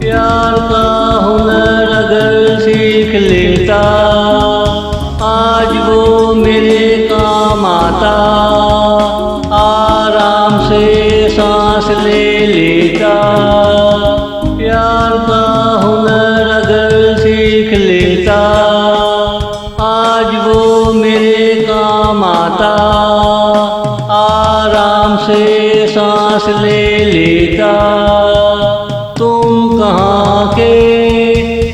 प्यार का हुनर अगर सीख लेता, आज वो मेरे काम आता। आराम से सांस ले लेता, प्यार का हुनर अगर सीख लेता, आज वो मेरे काम आता। आराम से सांस ले लेता। तुम कहाँ के,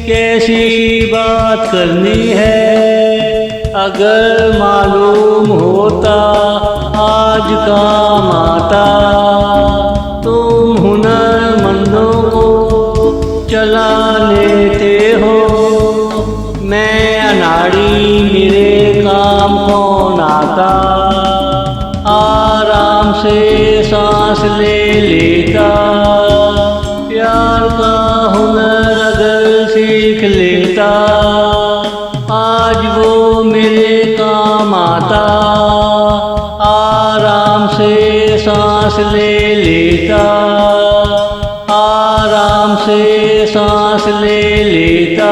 कैसी बात करनी है, अगर मालूम होता आज काम आता। तुम हुनरमंदों को चला लेते हो, मैं अनाड़ी, मेरे काम कौन आता। आराम से सांस ले लेता, प्यार का हुनर अगर सीख लेता, आज वो मेरे काम आता। आराम से सांस ले लेता, आराम से सांस ले लेता।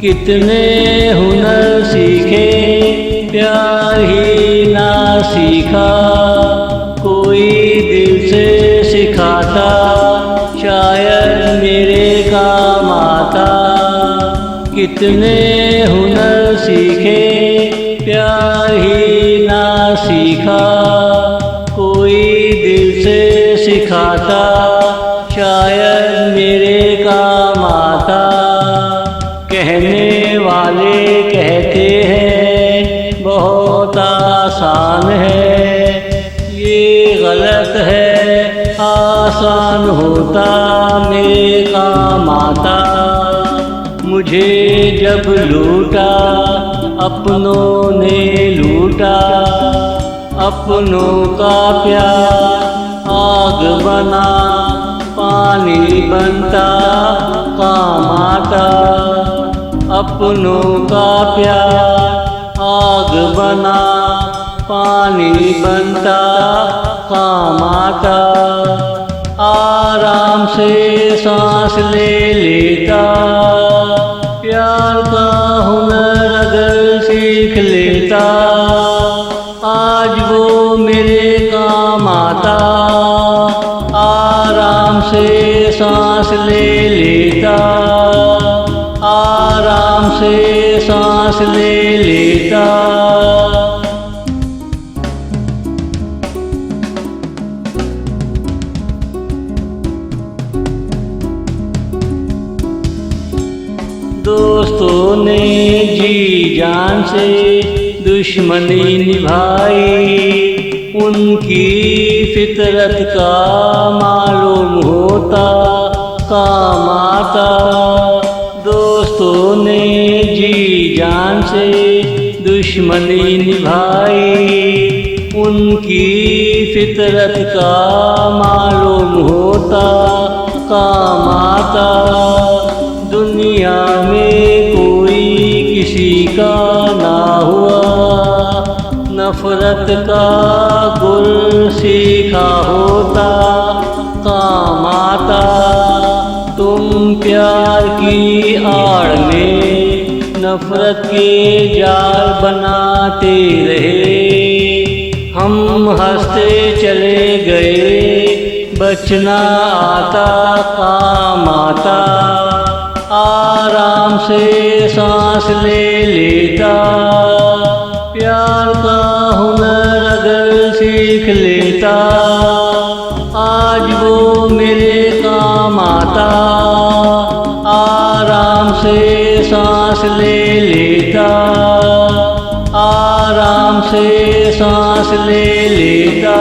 कितने हुनर सीखे, प्यार ही ना सीखा। कोई दिल से सिखाता, शायद मेरे काम आता। कितने हुनर सीखे, प्यार ही ना सीखा। कोई दिल से सिखाता, शायद मेरे काम आता। कहने वाले कहते हैं बहुत आसान है, ये गलत है। आसान होता मेरे काम आता। मुझे जब लूटा अपनों ने लूटा, अपनों का प्यार आग बना, पानी बनता काम आता। अपनों का प्यार आग बना, पानी बनता काम आता। आराम से सांस ले लेता, प्यार का हुनर अगर सीख लेता, आज वो मेरे काम आता। आराम से सांस ले लेता, आराम से सांस ले लेता। दोस्तों ने जी जान से दुश्मनी निभाई, उनकी फितरत का मालूम होता काम आता। दोस्तों ने जी जान से दुश्मनी निभाई, उनकी फितरत का मालूम होता काम आता। दुनिया में कोई किसी का ना हुआ, नफरत का गुल सीखा होता काम आता। तुम प्यार की आड़ में नफरत के जाल बनाते रहे, हम हंसते चले गए, बचना आता काम आता। आराम से सांस ले लेता, प्यार का हुनर अगर सीख लेता, आज वो मेरे काम आता। आराम से सांस ले लेता, आराम से सांस ले लेता।